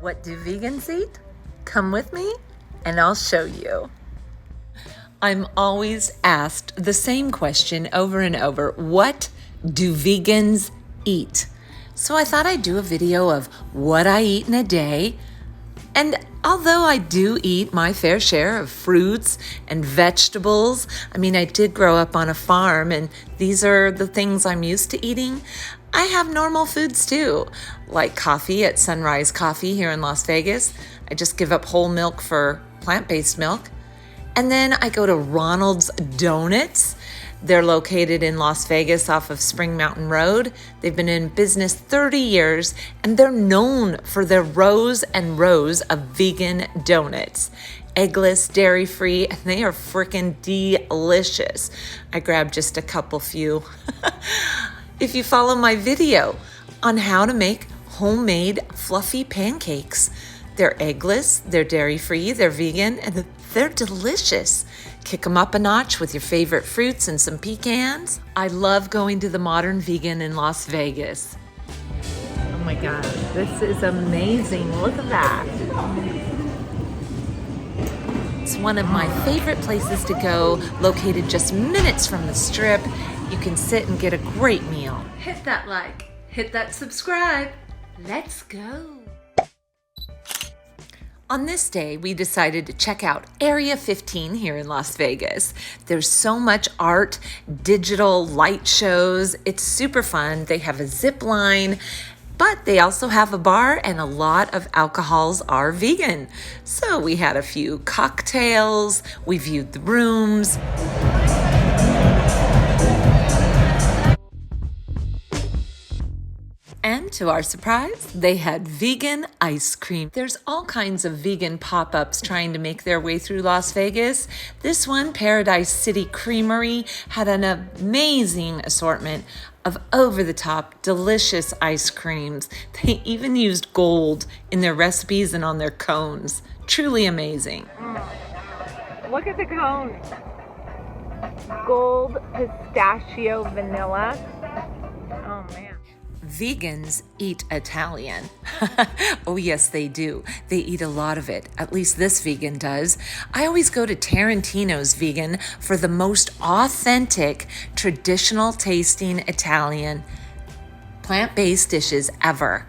What do vegans eat? Come with me and I'll show you. I'm always asked the same question over and over. What do vegans eat? So I thought I'd do a video of what I eat in a day. And although I do eat my fair share of fruits and vegetables, I did grow up on a farm and these are the things I'm used to eating. I have normal foods too, like coffee at Sunrise Coffee here in Las Vegas. I just give up whole milk for plant-based milk. And then I go to Ronald's Donuts. They're located in Las Vegas off of Spring Mountain Road. They've been in business 30 years and they're known for their rows and rows of vegan donuts. Eggless, dairy-free, and they are freaking delicious. I grabbed just a couple few. If you follow my video on how to make homemade fluffy pancakes, they're eggless, they're dairy-free, they're vegan, and they're delicious. Kick them up a notch with your favorite fruits and some pecans. I love going to the Modern Vegan in Las Vegas. Oh my God, this is amazing. Look at that. It's one of my favorite places to go, located just minutes from the Strip. You can sit and get a great meal. Hit that like, hit that subscribe. Let's go. On this day, we decided to check out Area 15 here in Las Vegas. There's so much art, digital light shows. It's super fun. They have a zip line, but they also have a bar and a lot of alcohols are vegan. So we had a few cocktails. We viewed the rooms. And to our surprise, they had vegan ice cream. There's all kinds of vegan pop-ups trying to make their way through Las Vegas. This one, Paradise City Creamery, had an amazing assortment of over-the-top, delicious ice creams. They even used gold in their recipes and on their cones. Truly amazing. Look at the cones. Gold, pistachio, vanilla. Oh man. Vegans eat Italian. Oh yes, they do. They eat a lot of it. At least this vegan does. I always go to Tarantino's Vegan for the most authentic, traditional tasting Italian plant-based dishes ever.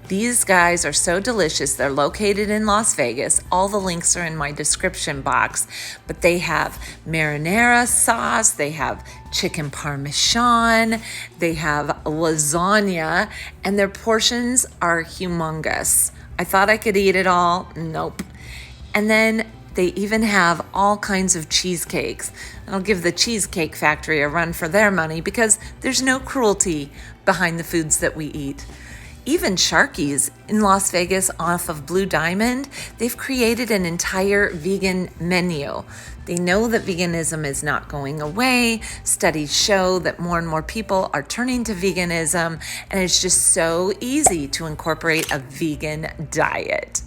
These guys are so delicious. They're located in Las Vegas. All the links are in my description box. But they have marinara sauce, they have chicken parmesan, they have lasagna, and their portions are humongous. I thought I could eat it all. Nope. And then they even have all kinds of cheesecakes. And I'll give the Cheesecake Factory a run for their money because there's no cruelty behind the foods that we eat. Even Sharky's in Las Vegas off of Blue Diamond, they've created an entire vegan menu. They know that veganism is not going away. Studies show that more and more people are turning to veganism, and it's just so easy to incorporate a vegan diet.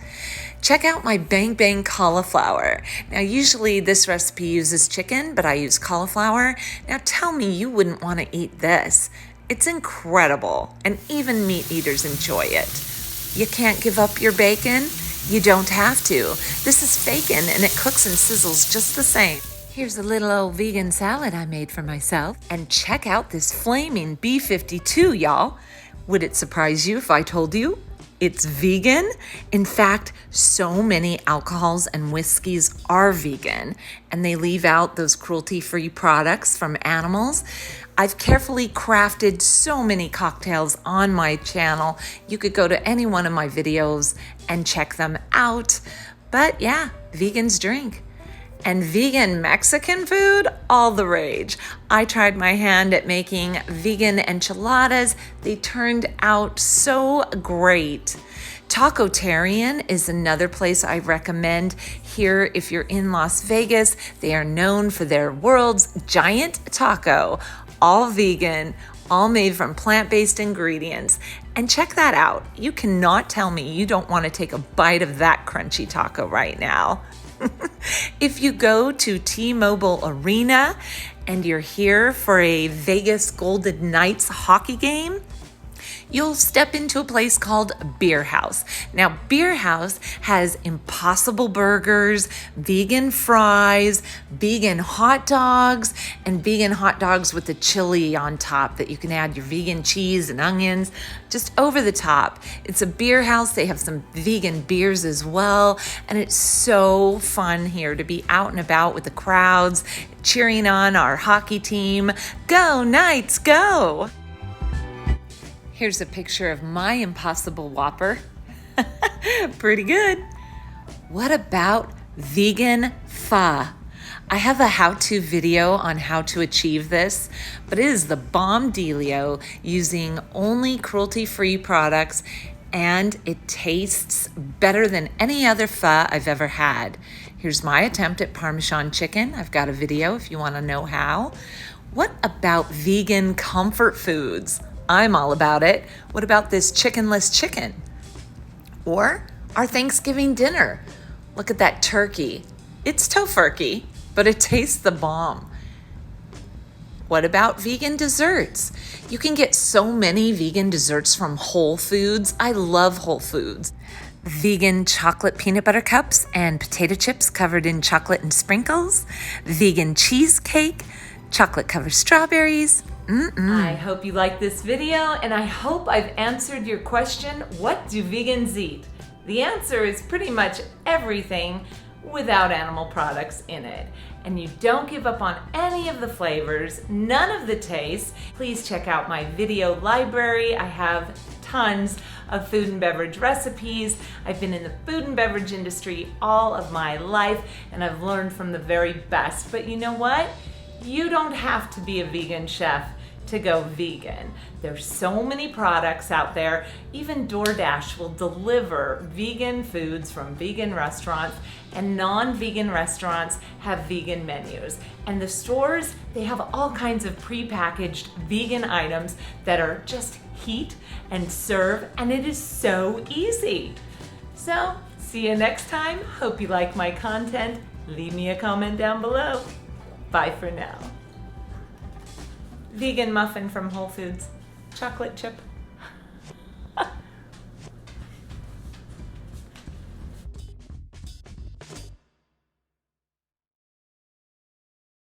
Check out my Bang Bang cauliflower. Now, usually this recipe uses chicken, but I use cauliflower. Now, tell me you wouldn't want to eat this. It's incredible, and even meat eaters enjoy it. You can't give up your bacon? You don't have to. This is bacon, and it cooks and sizzles just the same. Here's a little old vegan salad I made for myself. And check out this flaming B52, y'all. Would it surprise you if I told you it's vegan? In fact, so many alcohols and whiskeys are vegan, and they leave out those cruelty-free products from animals. I've carefully crafted so many cocktails on my channel. You could go to any one of my videos and check them out. But yeah, vegans drink. And vegan Mexican food, all the rage. I tried my hand at making vegan enchiladas. They turned out so great. Tacotarian is another place I recommend here if you're in Las Vegas. They are known for their world's giant taco, all vegan, all made from plant-based ingredients. And check that out. You cannot tell me you don't want to take a bite of that crunchy taco right now. If you go to T-Mobile Arena and you're here for a Vegas Golden Knights hockey game, you'll step into a place called Beer House. Now, Beer House has Impossible Burgers, vegan fries, vegan hot dogs, and vegan hot dogs with the chili on top that you can add your vegan cheese and onions, just over the top. It's a beer house. They have some vegan beers as well, and it's so fun here to be out and about with the crowds, cheering on our hockey team. Go Knights, go! Here's a picture of my Impossible Whopper. Pretty good. What about vegan pho? I have a how-to video on how to achieve this, but it is the bomb dealio using only cruelty-free products, and it tastes better than any other pho I've ever had. Here's my attempt at Parmesan chicken. I've got a video if you want to know how. What about vegan comfort foods? I'm all about it. What about this chickenless chicken? Or our Thanksgiving dinner. Look at that turkey. It's tofurkey, but it tastes the bomb. What about vegan desserts? You can get so many vegan desserts from Whole Foods. I love Whole Foods. Vegan chocolate peanut butter cups and potato chips covered in chocolate and sprinkles. Vegan cheesecake, chocolate covered strawberries. I hope you like this video, and I hope I've answered your question, what do vegans eat? The answer is pretty much everything without animal products in it. And you don't give up on any of the flavors, none of the tastes. Please check out my video library. I have tons of food and beverage recipes. I've been in the food and beverage industry all of my life, and I've learned from the very best. But you know what? You don't have to be a vegan chef to go vegan. There's so many products out there. Even DoorDash will deliver vegan foods from vegan restaurants, and non-vegan restaurants have vegan menus. And the stores, they have all kinds of prepackaged vegan items that are just heat and serve, and it is so easy. So, see you next time. Hope you like my content. Leave me a comment down below. Bye for now. Vegan muffin from Whole Foods. Chocolate chip.